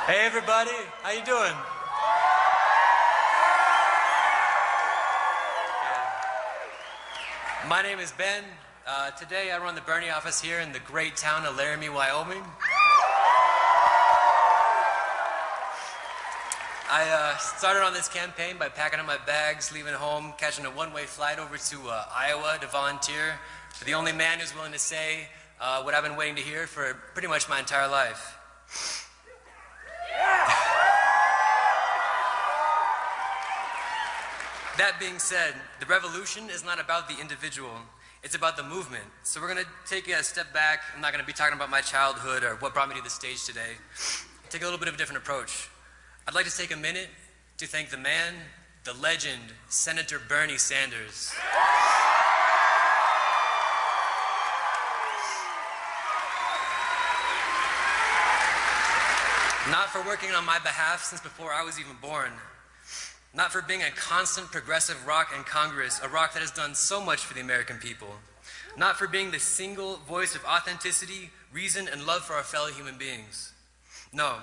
Hey everybody, how you doing? My name is Ben. Today I run the Bernie office here in the great town of Laramie, Wyoming. I started on this campaign by packing up my bags, leaving home, catching a one-way flight over to Iowa to volunteer for the only man who's willing to say what I've been waiting to hear for pretty much my entire life. That being said, the revolution is not about the individual, it's about the movement. So we're going to take a step back. I'm not going to be talking about my childhood or what brought me to the stage today. Take a little bit of a different approach. I'd like to take a minute to thank the man, the legend, Senator Bernie Sanders. Not for working on my behalf since before I was even born. Not for being a constant progressive rock in Congress, a rock that has done so much for the American people. Not for being the single voice of authenticity, reason, and love for our fellow human beings. No,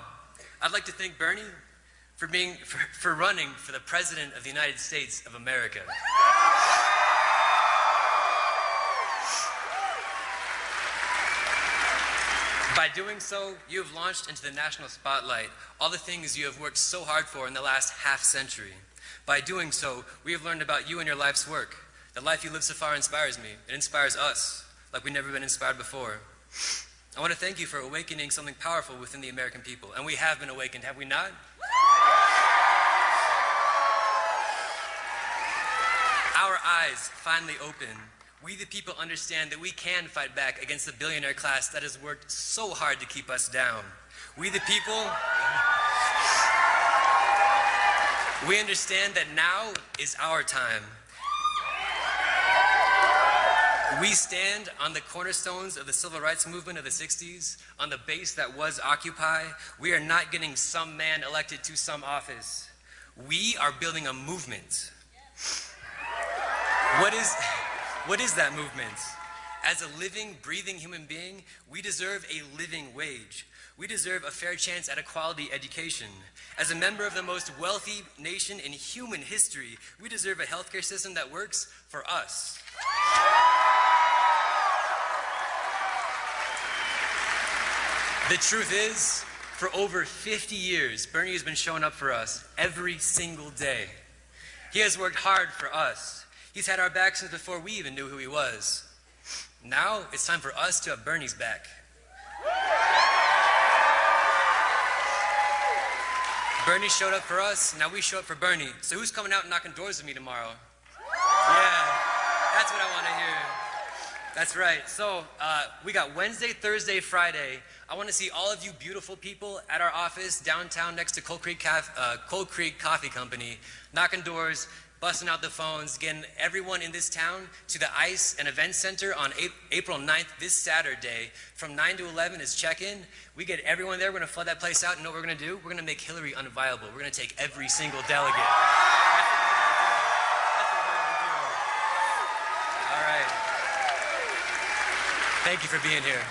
I'd like to thank Bernie for running for the President of the United States of America. By doing so, you have launched into the national spotlight all the things you have worked so hard for in the last half-century. By doing so, we have learned about you and your life's work. The life you live so far inspires me. It inspires us, like we've never been inspired before. I want to thank you for awakening something powerful within the American people. And we have been awakened, have we not? Our eyes finally open. We the people understand that we can fight back against the billionaire class that has worked so hard to keep us down. We the people, we understand that now is our time. We stand on the cornerstones of the civil rights movement of the 60s, on the base that was Occupy. We are not getting some man elected to some office. We are building a movement. What is that movement? As a living, breathing human being, we deserve a living wage. We deserve a fair chance at a quality education. As a member of the most wealthy nation in human history, we deserve a healthcare system that works for us. The truth is, for over 50 years, Bernie has been showing up for us every single day. He has worked hard for us. He's had our back since before we even knew who he was. Now, it's time for us to have Bernie's back. Bernie showed up for us, now we show up for Bernie. So who's coming out and knocking doors with me tomorrow? Yeah, that's what I want to hear. That's right. So we got Wednesday, Thursday, Friday. I want to see all of you beautiful people at our office downtown next to Cold Creek Coffee Company, knocking doors, busting out the phones, getting everyone in this town to the ICE and Event Center on April 9th, this Saturday. From 9 to 11 is check-in. We get everyone there. We're going to flood that place out. And know what we're going to do? We're going to make Hillary unviable. We're going to take every single delegate. All right. Thank you for being here.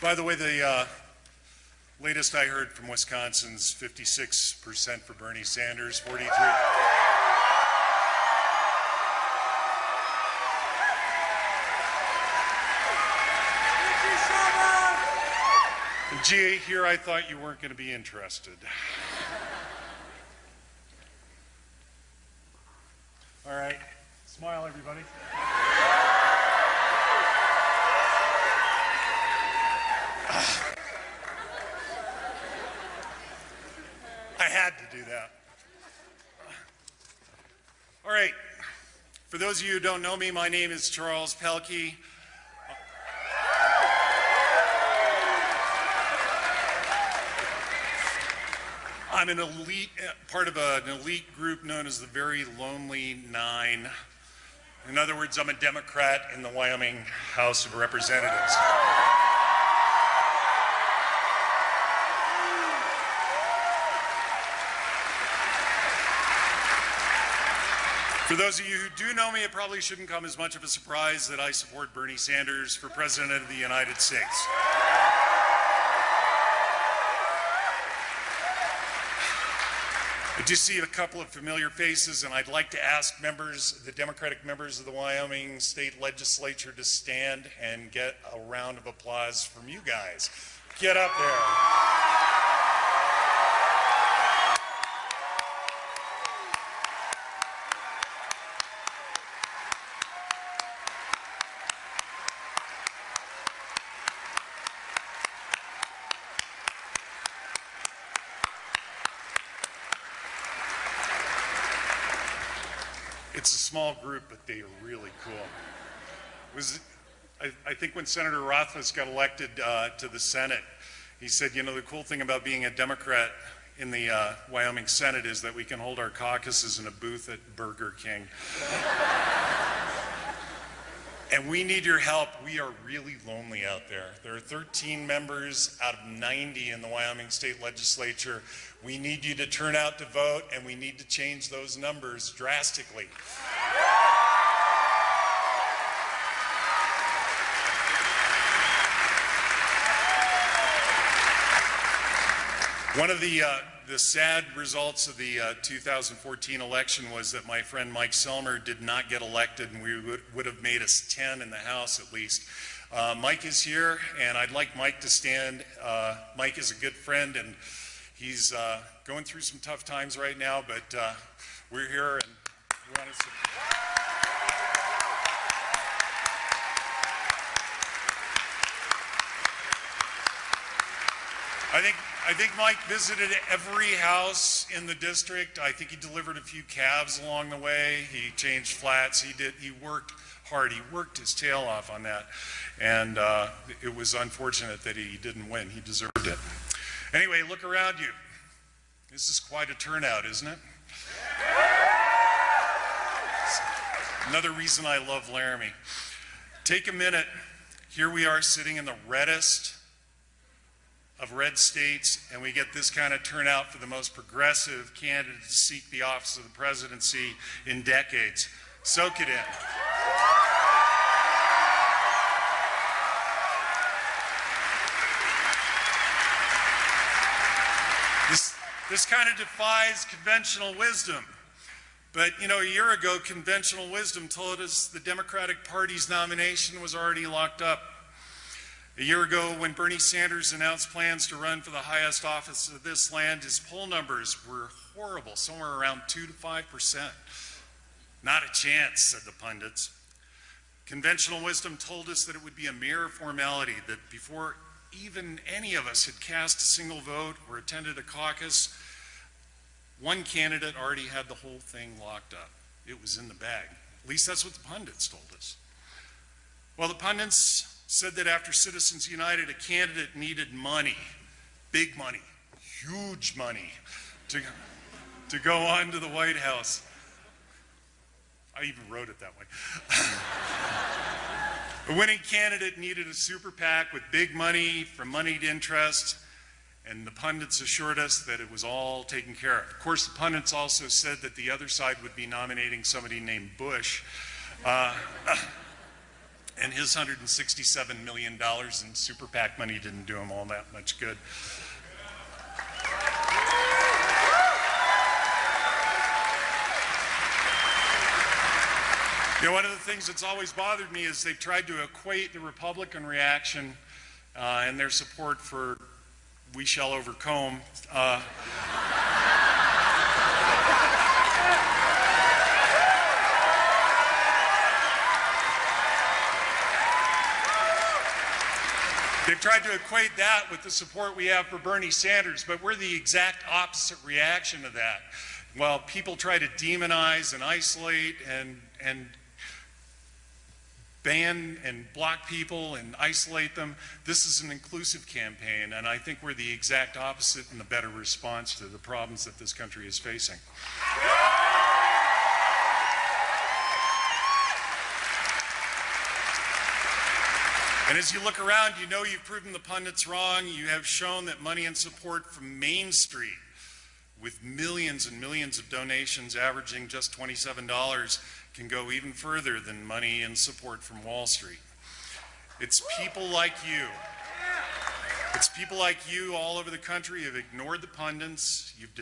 By the way, the latest I heard from Wisconsin's 56% for Bernie Sanders, 43. Gee, here I thought you weren't going to be interested. All right, smile everybody. I had to do that. All right, for those of you who don't know me, my name is Charles Pelkey. I'm an elite, part of an elite group known as the Very Lonely Nine. In other words, I'm a Democrat in the Wyoming House of Representatives. For those of you who do know me, it probably shouldn't come as much of a surprise that I support Bernie Sanders for President of the United States. I do see a couple of familiar faces, and I'd like to ask the Democratic members of the Wyoming State Legislature to stand and get a round of applause from you guys. Get up there. It's a small group, but they are really cool. I think when Senator Rothfuss got elected to the Senate, he said, you know, the cool thing about being a Democrat in the Wyoming Senate is that we can hold our caucuses in a booth at Burger King. And we need your help. We are really lonely out there. There are 13 members out of 90 in the Wyoming State Legislature. We need you to turn out to vote, and we need to change those numbers drastically. One of the sad results of the 2014 election was that my friend Mike Selmer did not get elected, and we would have made us 10 in the House at least. Mike is here, and I'd like Mike to stand. Mike is a good friend, and he's going through some tough times right now, but we're here, and we want to support. I think Mike visited every house in the district. I think he delivered a few calves along the way. He changed flats. He worked hard. He worked his tail off on that. And it was unfortunate that he didn't win. He deserved it. Anyway, look around you. This is quite a turnout, isn't it? Another reason I love Laramie. Take a minute. Here we are sitting in the reddest of red states, and we get this kind of turnout for the most progressive candidate to seek the office of the presidency in decades. Soak it in. This kind of defies conventional wisdom. But, you know, a year ago, conventional wisdom told us the Democratic Party's nomination was already locked up. A year ago, when Bernie Sanders announced plans to run for the highest office of this land, his poll numbers were horrible, somewhere around 2 to 5%. Not a chance, said the pundits. Conventional wisdom told us that it would be a mere formality, that before even any of us had cast a single vote or attended a caucus, one candidate already had the whole thing locked up. It was in the bag. At least that's what the pundits told us. Well, the pundits said that after Citizens United, a candidate needed money, big money, huge money, to go on to the White House. I even wrote it that way. The winning candidate needed a super PAC with big money from moneyed interest, and the pundits assured us that it was all taken care of. Of course, the pundits also said that the other side would be nominating somebody named Bush. And his $167 million in super PAC money didn't do him all that much good. You know, one of the things that's always bothered me is they've tried to equate the Republican reaction and their support for "We Shall Overcome." They've tried to equate that with the support we have for Bernie Sanders, but we're the exact opposite reaction of that. While people try to demonize and isolate and ban and block people and isolate them, this is an inclusive campaign, and I think we're the exact opposite and the better response to the problems that this country is facing. And as you look around, you know you've proven the pundits wrong. You have shown that money and support from Main Street, with millions and millions of donations averaging just $27, can go even further than money and support from Wall Street. It's people like you. It's people like you all over the country who have ignored the pundits. You've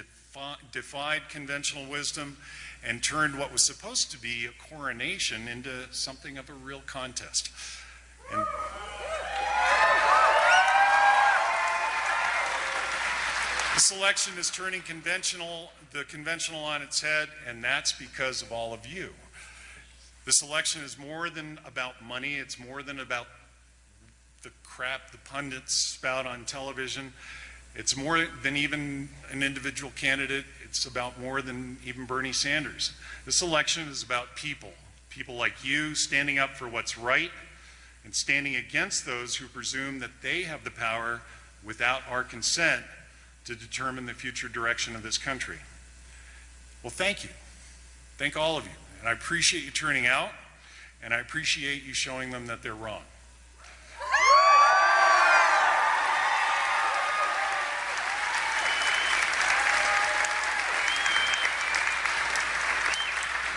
defied conventional wisdom and turned what was supposed to be a coronation into something of a real contest. And this election is turning the conventional on its head, and that's because of all of you. This election is more than about money. It's more than about the crap the pundits spout on television. It's more than even an individual candidate. It's about more than even Bernie Sanders. This election is about people. People like you standing up for what's right and standing against those who presume that they have the power without our consent to determine the future direction of this country. Well, thank you. Thank all of you. And I appreciate you turning out, and I appreciate you showing them that they're wrong.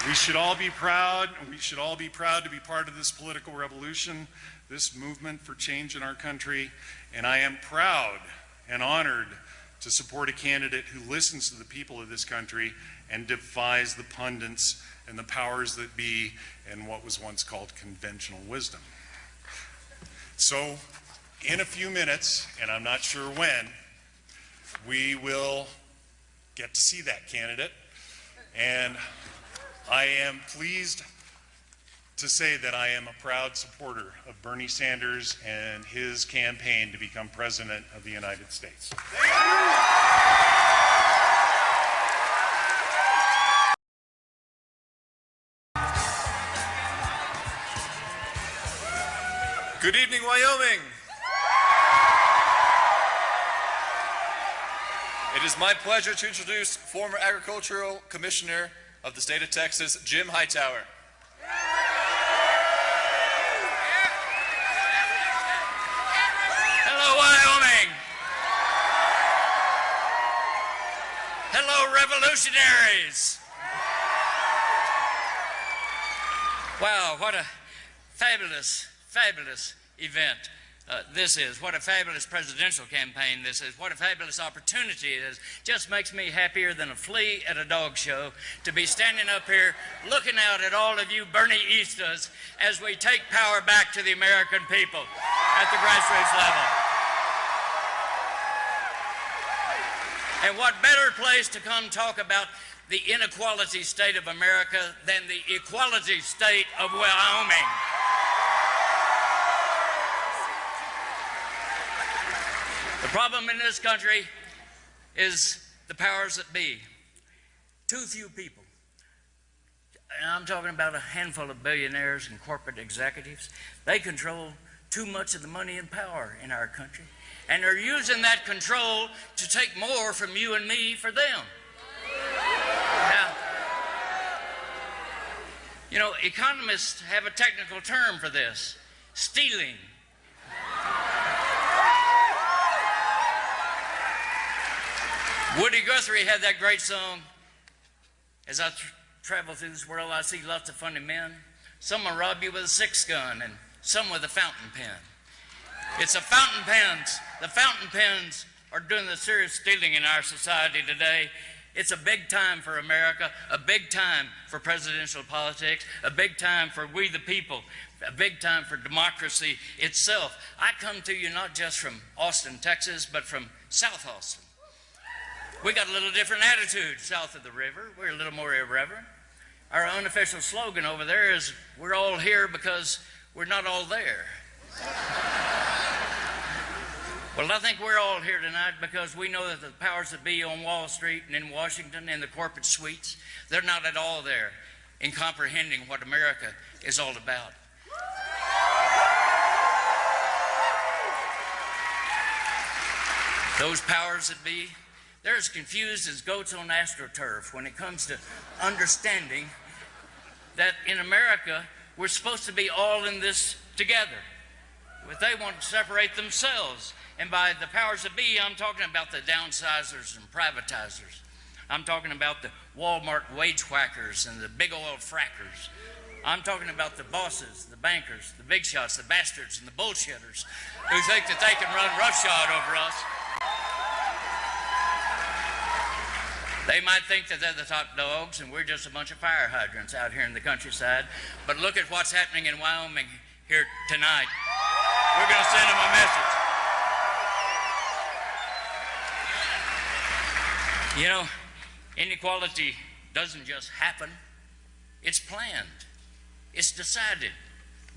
We should all be proud, and we should all be proud to be part of this political revolution, this movement for change in our country. And I am proud and honored to support a candidate who listens to the people of this country and defies the pundits and the powers that be and what was once called conventional wisdom. So, in a few minutes, and I'm not sure when, we will get to see that candidate. And I am pleased to say that I am a proud supporter of Bernie Sanders and his campaign to become President of the United States. Good evening, Wyoming. It is my pleasure to introduce former Agricultural Commissioner of the state of Texas, Jim Hightower. Hello, Wyoming. Hello, revolutionaries. Wow, what a fabulous event this is. What a fabulous presidential campaign this is. What a fabulous opportunity it is. Just makes me happier than a flea at a dog show to be standing up here looking out at all of you Bernieistas as we take power back to the American people at the grassroots level. And what better place to come talk about the inequality state of America than the equality state of Wyoming. The problem in this country is the powers that be. Too few people. And I'm talking about a handful of billionaires and corporate executives. They control too much of the money and power in our country. And they're using that control to take more from you and me for them. Now, you know, economists have a technical term for this: stealing. Woody Guthrie had that great song, "As I travel through this world, I see lots of funny men. Some will rob you with a 6 gun, and some with a fountain pen. It's the fountain pens. The fountain pens are doing the serious stealing in our society today. It's a big time for America, a big time for presidential politics, a big time for we the people, a big time for democracy itself. I come to you not just from Austin, Texas, but from South Austin. We got a little different attitude south of the river. We're a little more irreverent. Our unofficial slogan over there is, we're all here because we're not all there. Well, I think we're all here tonight because we know that the powers that be on Wall Street and in Washington and the corporate suites, they're not at all there in comprehending what America is all about. Those powers that be, they're as confused as goats on AstroTurf when it comes to understanding that in America, we're supposed to be all in this together. But they want to separate themselves. And by the powers that be, I'm talking about the downsizers and privatizers. I'm talking about the Walmart wage whackers and the big oil frackers. I'm talking about the bosses, the bankers, the big shots, the bastards, and the bullshitters who think that they can run roughshod over us. They might think that they're the top dogs and we're just a bunch of fire hydrants out here in the countryside. But look at what's happening in Wyoming here tonight. We're going to send them a message. You know, inequality doesn't just happen. It's planned. It's decided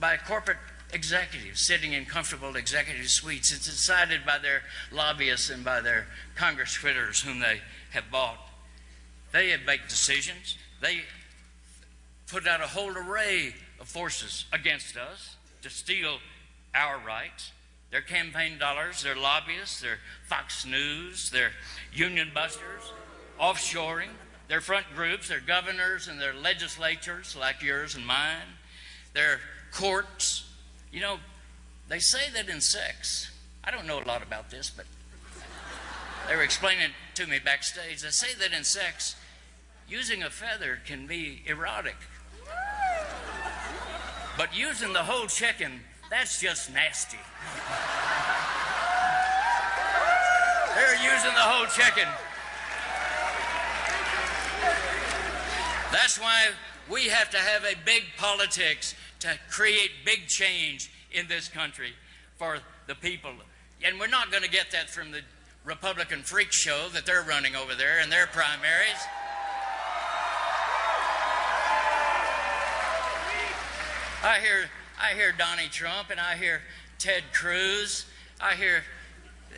by corporate executives sitting in comfortable executive suites. It's decided by their lobbyists and by their Congress critters whom they have bought. They have made decisions. They put out a whole array of forces against us to steal our rights. Their campaign dollars, their lobbyists, their Fox News, their union busters, offshoring, their front groups, their governors and their legislatures like yours and mine, their courts. You know, they say that in sex, I don't know a lot about this, but they were explaining it to me backstage. They say that in sex, using a feather can be erotic. But using the whole chicken, that's just nasty. They're using the whole chicken. That's why we have to have a big politics to create big change in this country for the people. And we're not going to get that from the Republican freak show that they're running over there in their primaries. I hear Donnie Trump and I hear Ted Cruz. I hear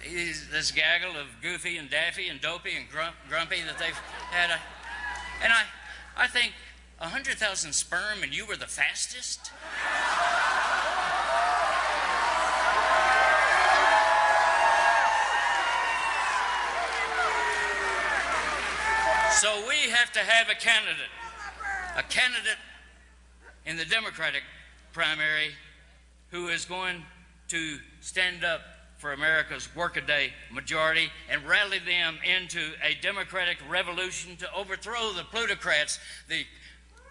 this gaggle of Goofy and Daffy and Dopey and Grumpy that they've had. And I think 100,000 sperm and you were the fastest? So we have to have a candidate in the Democratic primary who is going to stand up for America's workaday majority and rally them into a democratic revolution to overthrow the plutocrats, the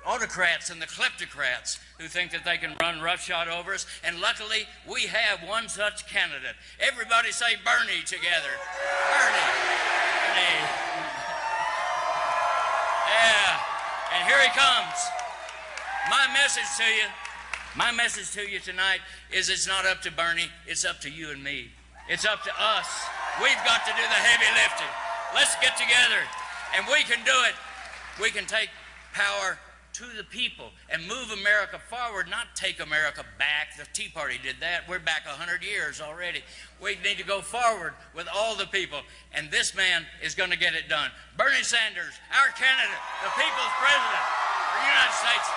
autocrats and the kleptocrats who think that they can run roughshod over us. And luckily, we have one such candidate. Everybody say Bernie together. Bernie. Bernie. Yeah. And here he comes. My message to you tonight is it's not up to Bernie, it's up to you and me. It's up to us. We've got to do the heavy lifting. Let's get together, and we can do it. We can take power to the people and move America forward, not take America back. The Tea Party did that. We're back 100 years already. We need to go forward with all the people, and this man is going to get it done. Bernie Sanders, our candidate, the people's president of the United States.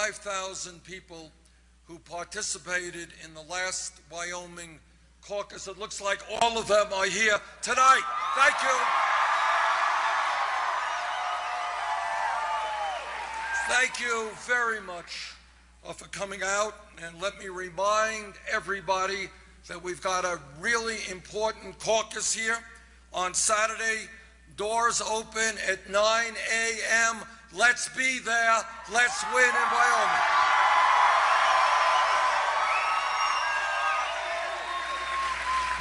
5,000 people who participated in the last Wyoming caucus. It looks like all of them are here tonight. Thank you. Thank you very much for coming out. And let me remind everybody that we've got a really important caucus here on Saturday. Doors open at 9 a.m. Let's be there. Let's win in Wyoming.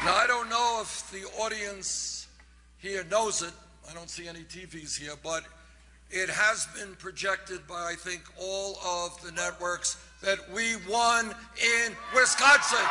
Now, I don't know if the audience here knows it. I don't see any TVs here, but it has been projected by, I think, all of the networks that we won in Wisconsin.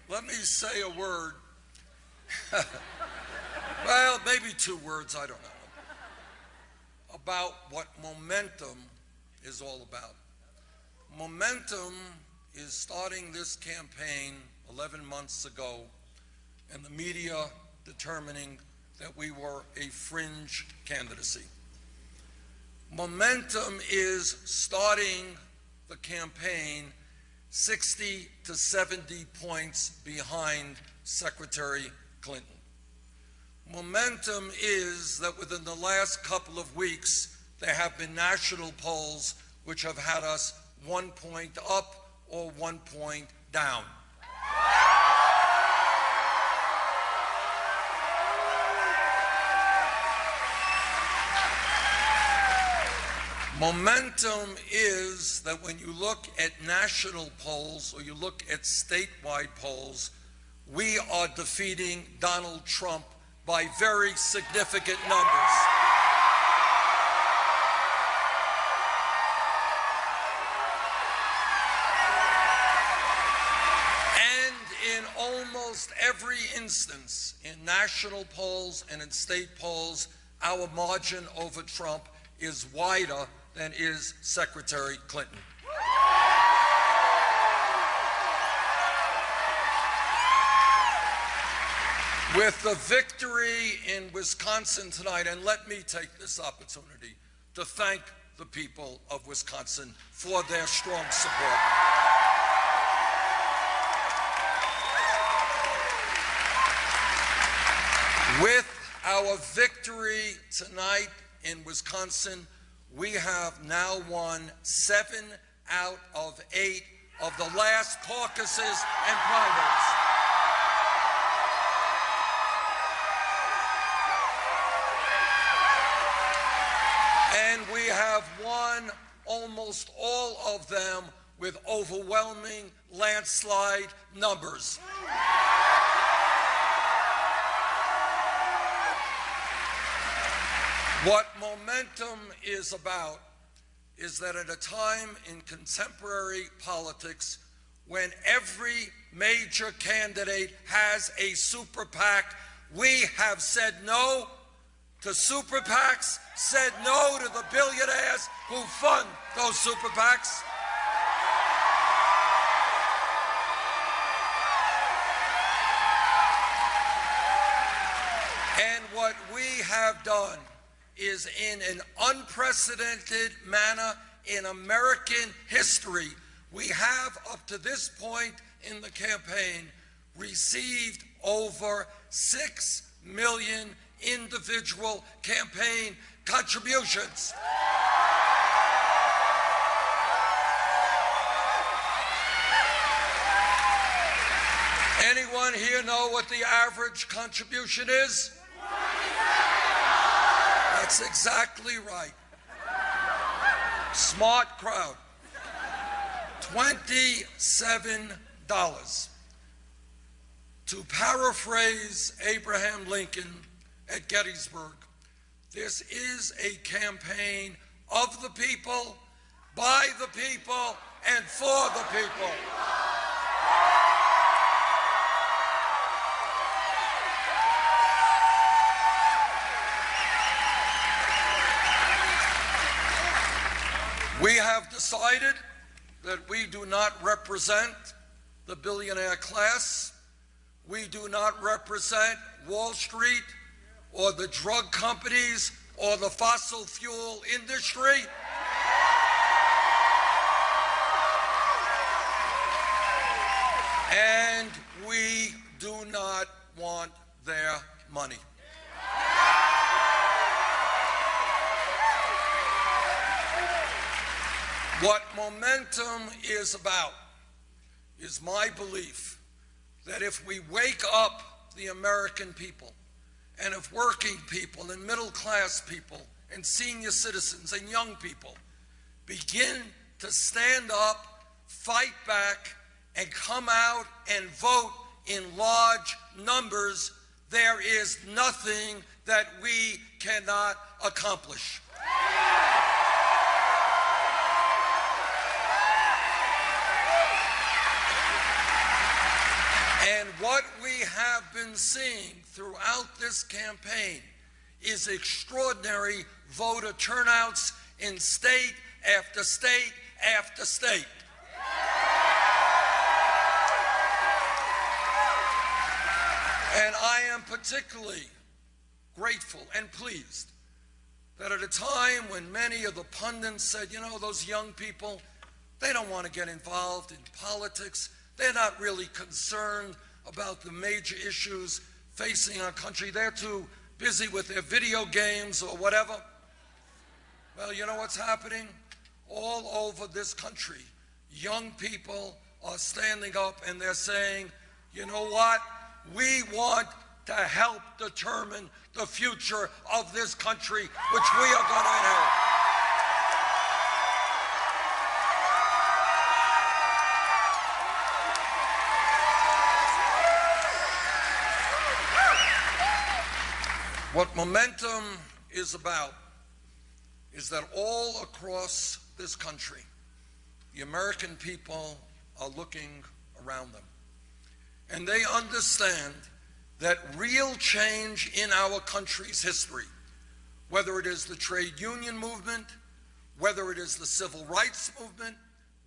Let me say a word. Well, maybe 2 words, I don't know, about what momentum is all about. Momentum is starting this campaign 11 months ago, and the media determining that we were a fringe candidacy. Momentum is starting the campaign 60 to 70 points behind Secretary Clinton. Momentum is that within the last couple of weeks, there have been national polls which have had us 1 point up or 1 point down. Momentum is that when you look at national polls or you look at statewide polls, we are defeating Donald Trump by very significant numbers. And in almost every instance, in national polls and in state polls, our margin over Trump is wider than is Secretary Clinton. With the victory in Wisconsin tonight, and let me take this opportunity to thank the people of Wisconsin for their strong support. With our victory tonight in Wisconsin, we have now won 7 out of 8 of the last caucuses and primaries. And we have won almost all of them with overwhelming landslide numbers. What momentum is about is that at a time in contemporary politics when every major candidate has a super PAC, we have said no to super PACs, said no to the billionaires who fund those super PACs. And what we have done is in an unprecedented manner in American history, we have up to this point in the campaign received over 6 million individual campaign contributions. Anyone here know what the average contribution is? That's exactly right. Smart crowd. $27. To paraphrase Abraham Lincoln at Gettysburg, this is a campaign of the people, by the people, and for the people. We have decided that we do not represent the billionaire class. We do not represent Wall Street or the drug companies or the fossil fuel industry. And we do not want their money. What Momentum is about is my belief that if we wake up the American people, and if working people and middle-class people and senior citizens and young people begin to stand up, fight back, and come out and vote in large numbers, there is nothing that we cannot accomplish. And what we have been seeing throughout this campaign is extraordinary voter turnouts in state after state after state. And I am particularly grateful and pleased that at a time when many of the pundits said, you know, those young people, they don't want to get involved in politics. They're not really concerned about the major issues facing our country. They're too busy with their video games or whatever. Well, you know what's happening? All over this country, young people are standing up and they're saying, you know what? We want to help determine the future of this country, which we are going to inherit. What Momentum is about is that all across this country, the American people are looking around them. And they understand that real change in our country's history, whether it is the trade union movement, whether it is the civil rights movement,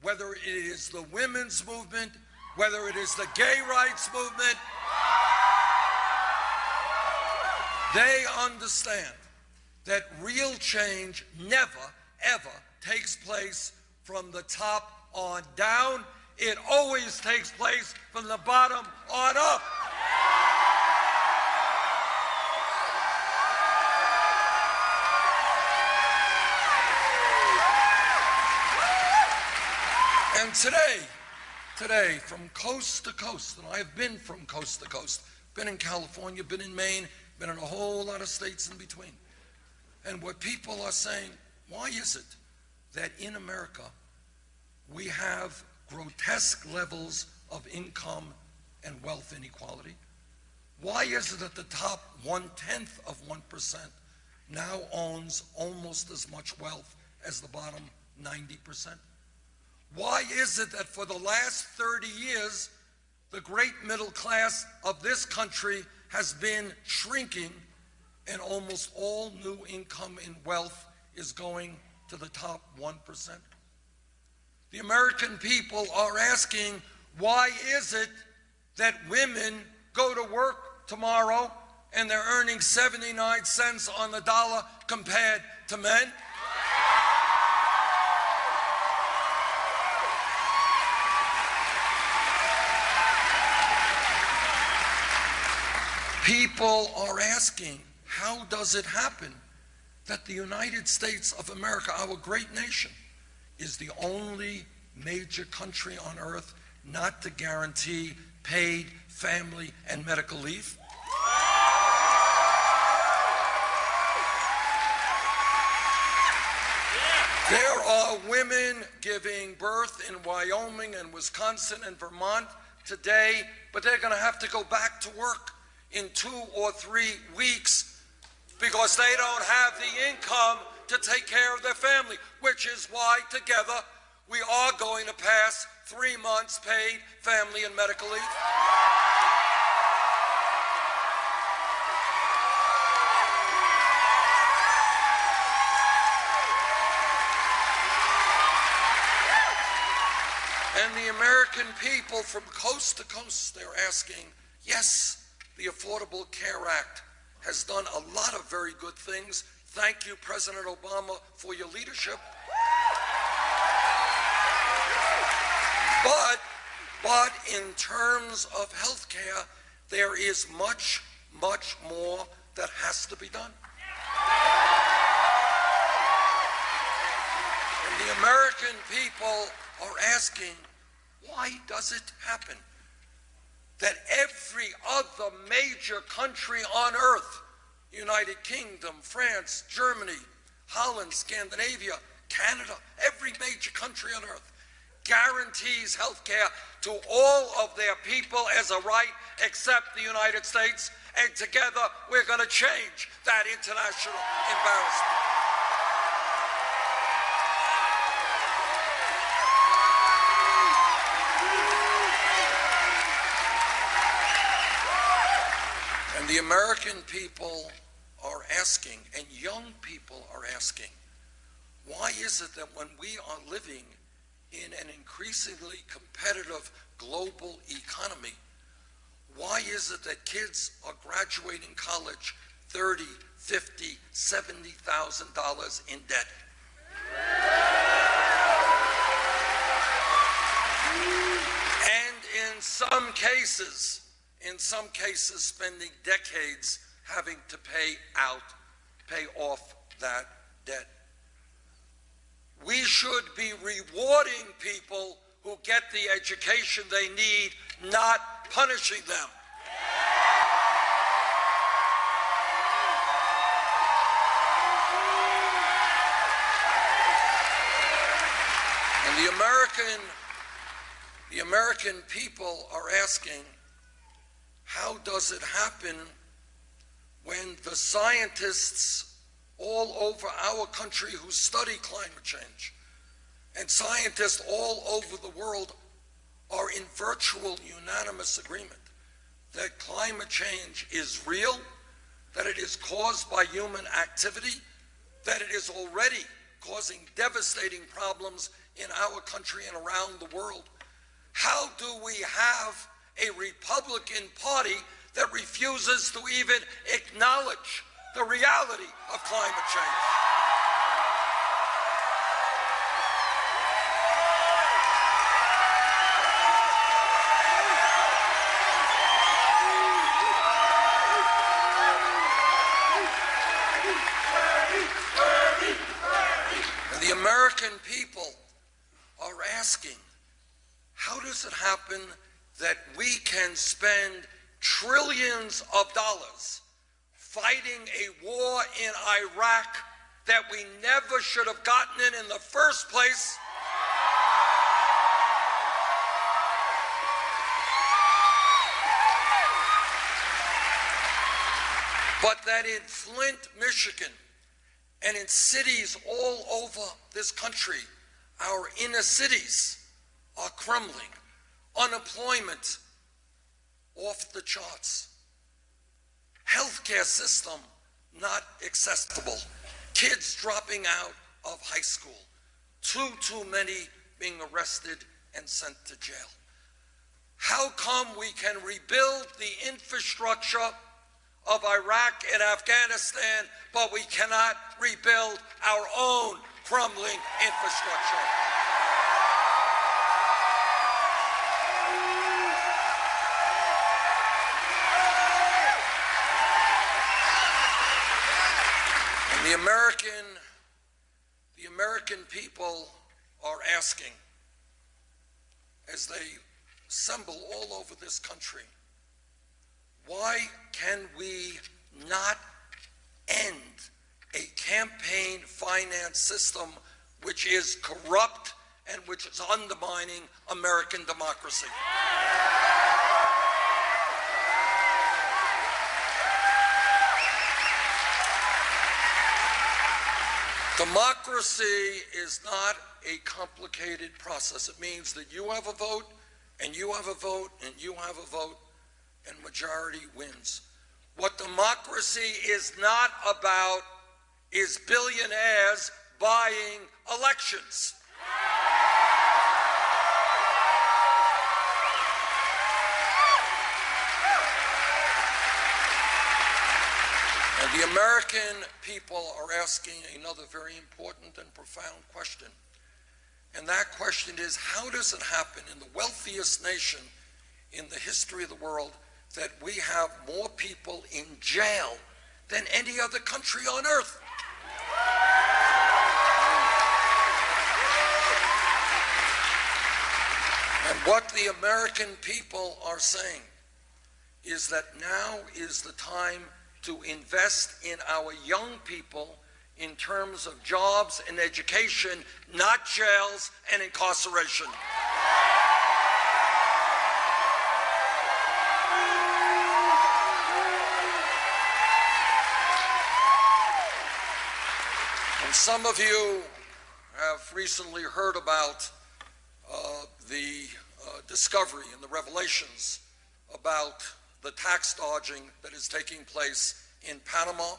whether it is the women's movement, whether it is the gay rights movement, they understand that real change never, ever takes place from the top on down. It always takes place from the bottom on up. And today, from coast to coast, and I have been from coast to coast, been in California, been in Maine, been in a whole lot of states in between. And what people are saying, why is it that in America we have grotesque levels of income and wealth inequality? Why is it that the top 1/10 of 1% now owns almost as much wealth as the bottom 90%? Why is it that for the last 30 years, the great middle class of this country has been shrinking and almost all new income and wealth is going to the top 1%? The American people are asking, why is it that women go to work tomorrow and they're earning 79 cents on the dollar compared to men? People are asking, how does it happen that the United States of America, our great nation, is the only major country on earth not to guarantee paid family and medical leave? There are women giving birth in Wyoming and Wisconsin and Vermont today, but they're going to have to go back to work in 2 or 3 weeks because they don't have the income to take care of their family, which is why together we are going to pass 3 months paid family and medical leave. And the American people from coast to coast, they're asking, yes, the Affordable Care Act has done a lot of very good things. Thank you, President Obama, for your leadership. But in terms of health care, there is much, much more that has to be done. And the American people are asking, why does it happen that every other major country on earth, United Kingdom, France, Germany, Holland, Scandinavia, Canada, every major country on earth, guarantees health care to all of their people as a right except the United States, and together we're going to change that international embarrassment. And the American people are asking, and young people are asking, why is it that when we are living in an increasingly competitive global economy, why is it that kids are graduating college $30,000, $50,000, $70,000 in debt? And in some cases spending decades having to pay off that debt. We should be rewarding people who get the education they need, not punishing them. And the American people are asking, how does it happen when the scientists all over our country who study climate change and scientists all over the world are in virtual unanimous agreement that climate change is real, that it is caused by human activity, that it is already causing devastating problems in our country and around the world? How do we have a Republican Party that refuses to even acknowledge the reality of climate change? And the American people are asking, how does it happen that we can spend trillions of dollars fighting a war in Iraq that we never should have gotten in the first place, but that in Flint, Michigan, and in cities all over this country, our inner cities are crumbling, unemployment off the charts, healthcare system not accessible, kids dropping out of high school, too many being arrested and sent to jail. How come we can rebuild the infrastructure of Iraq and Afghanistan, but we cannot rebuild our own crumbling infrastructure? And the American people are asking, as they assemble all over this country, why can we not end a campaign finance system which is corrupt and which is undermining American democracy? Democracy is not a complicated process. It means that you have a vote, and you have a vote, and you have a vote, and majority wins. What democracy is not about is billionaires buying elections. And the American people are asking another very important and profound question. And that question is, how does it happen in the wealthiest nation in the history of the world that we have more people in jail than any other country on earth? And what the American people are saying is that now is the time to invest in our young people in terms of jobs and education, not jails and incarceration. And some of you have recently heard about the discovery and the revelations about the tax dodging that is taking place in Panama,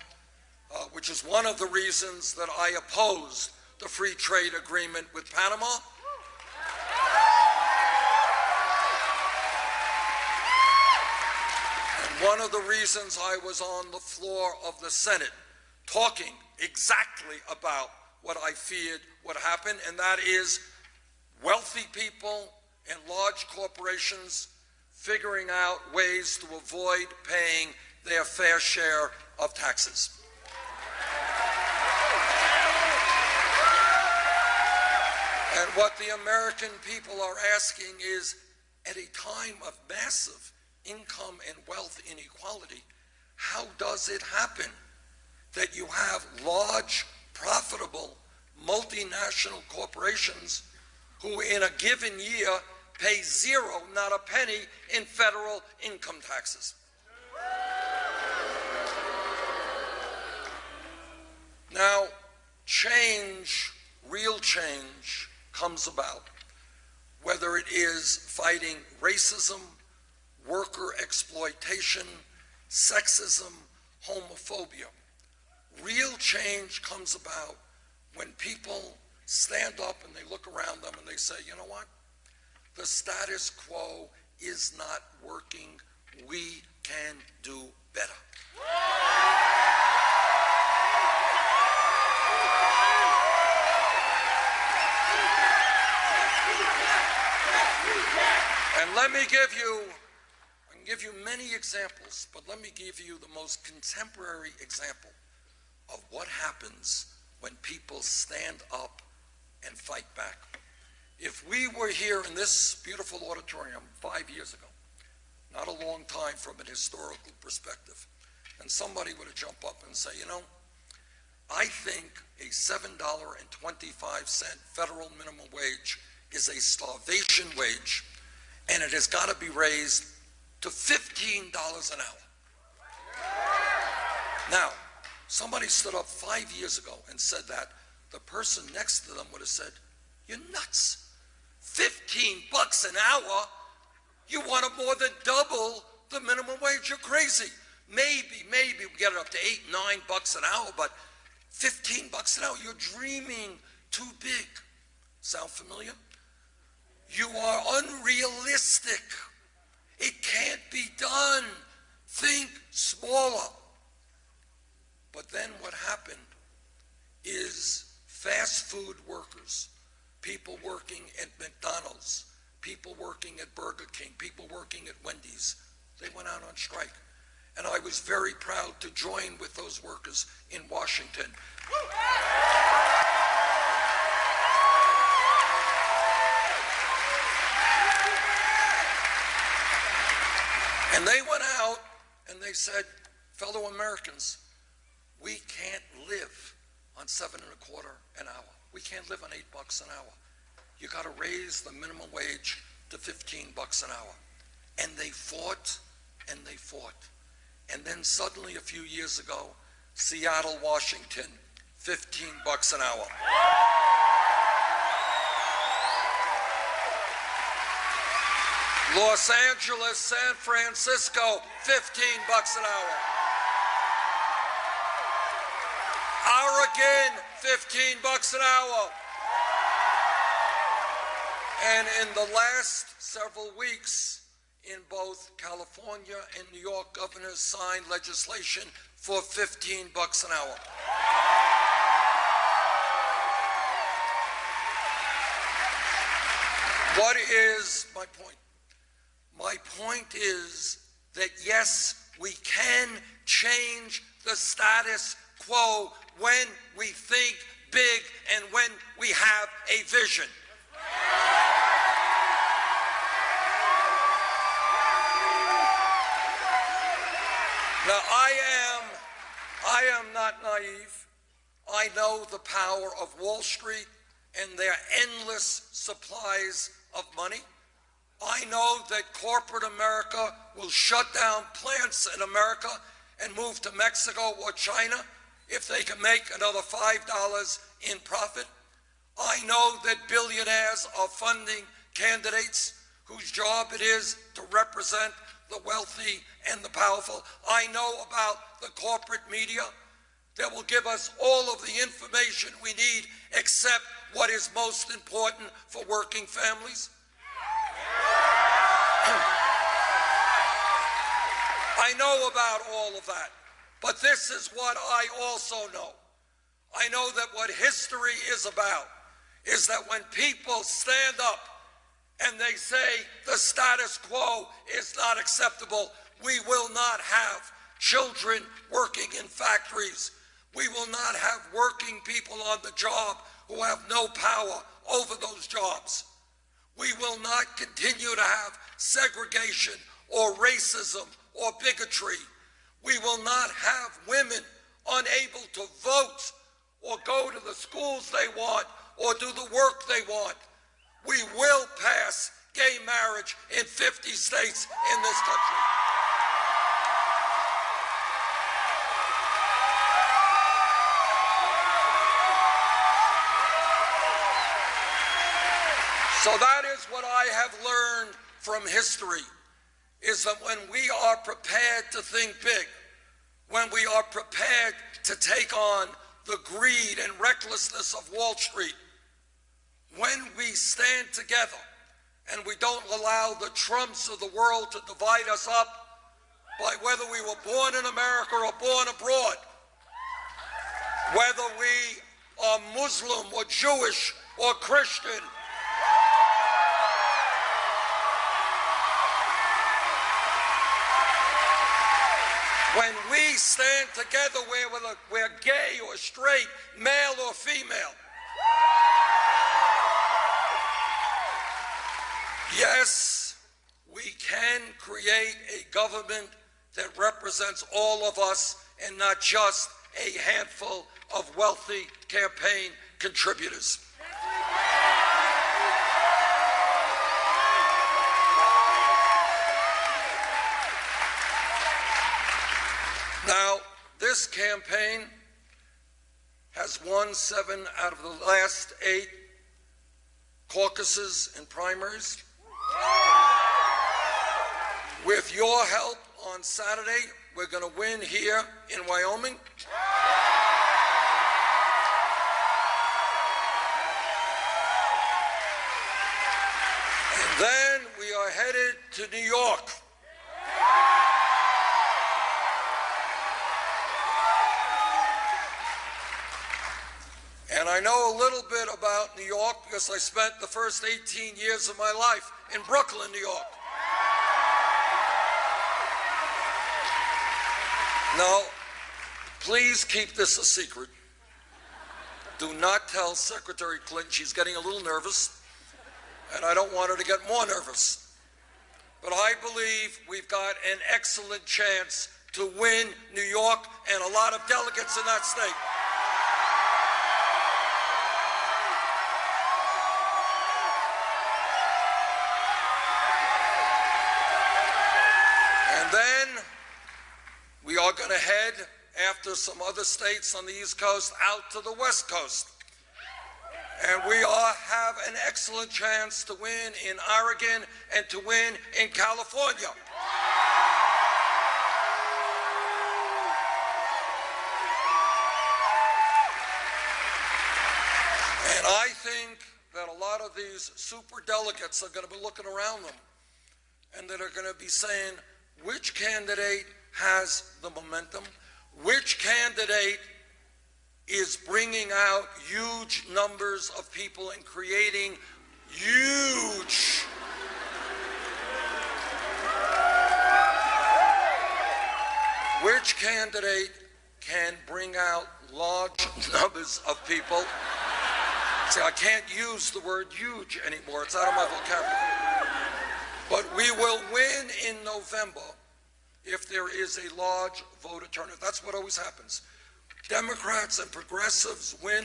which is one of the reasons that I opposed the free trade agreement with Panama. And one of the reasons I was on the floor of the Senate talking exactly about what I feared would happen, and that is wealthy people and large corporations figuring out ways to avoid paying their fair share of taxes. And what the American people are asking is, at a time of massive income and wealth inequality, how does it happen that you have large, profitable, multinational corporations who in a given year pay zero, not a penny, in federal income taxes? Now, change, real change, comes about, whether it is fighting racism, worker exploitation, sexism, homophobia. Real change comes about when people stand up and they look around them and they say, you know what? The status quo is not working. We can do better. And let me give you, I can give you many examples, but let me give you the most contemporary example of what happens when people stand up and fight back. If we were here in this beautiful auditorium 5 years ago, not a long time from an historical perspective, and somebody would have jumped up and say, you know, I think a $7.25 federal minimum wage is a starvation wage, and it has got to be raised to $15 an hour. Now, somebody stood up 5 years ago and said that. The person next to them would have said, you're nuts. 15 bucks an hour? You want to more than double the minimum wage? You're crazy. Maybe we get it up to 8, 9 bucks an hour, but 15 bucks an hour, you're dreaming too big. Sound familiar? You are unrealistic. It can't be done. Think smaller. But then what happened is fast food workers, people working at McDonald's, people working at Burger King, people working at Wendy's, they went out on strike. And I was very proud to join with those workers in Washington. And they went out and they said, fellow Americans, we can't live on $7.25 an hour. We can't live on 8 bucks an hour. You got to raise the minimum wage to 15 bucks an hour. And they fought and they fought. And then suddenly a few years ago, Seattle, Washington, $15 an hour. Los Angeles, San Francisco, $15 an hour. Oregon, $15 an hour. And in the last several weeks, in both California and New York, governors signed legislation for $15 an hour. What is my point? My point is that yes, we can change the status quo when we think big and when we have a vision. Now, I am not naive. I know the power of Wall Street and their endless supplies of money. I know that corporate America will shut down plants in America and move to Mexico or China if they can make another $5 in profit. I know that billionaires are funding candidates whose job it is to represent the wealthy and the powerful. I know about the corporate media that will give us all of the information we need except what is most important for working families. I know about all of that, but this is what I also know. I know that what history is about is that when people stand up and they say the status quo is not acceptable, we will not have children working in factories. We will not have working people on the job who have no power over those jobs. We will not continue to have segregation or racism or bigotry. We will not have women unable to vote or go to the schools they want or do the work they want. We will pass gay marriage in 50 states in this country. So that is what I have learned from history, is that when we are prepared to think big, when we are prepared to take on the greed and recklessness of Wall Street, when we stand together and we don't allow the Trumps of the world to divide us up by whether we were born in America or born abroad, whether we are Muslim or Jewish or Christian, when we stand together, whether we're gay or straight, male or female, yes, we can create a government that represents all of us and not just a handful of wealthy campaign contributors. Now, this campaign has won 7 out of the last 8 caucuses and primaries. With your help on Saturday, we're going to win here in Wyoming. And then we are headed to New York. And I know a little bit about New York because I spent the first 18 years of my life in Brooklyn, New York. Now, please keep this a secret. Do not tell Secretary Clinton. She's getting a little nervous, and I don't want her to get more nervous. But I believe we've got an excellent chance to win New York and a lot of delegates in that state. And then we are going to head after some other states on the East Coast, out to the West Coast. And we all have an excellent chance to win in Oregon and to win in California. And I think that a lot of these super delegates are going to be looking around them and that are going to be saying, which candidate has the momentum? Which candidate is bringing out huge numbers of people and creating huge which candidate can bring out large numbers of people? See, I can't use the word huge anymore. It's out of my vocabulary. But we will win in November if there is a large voter turnout. That's what always happens. Democrats and progressives win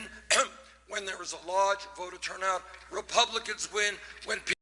when there is a large voter turnout. Republicans win when people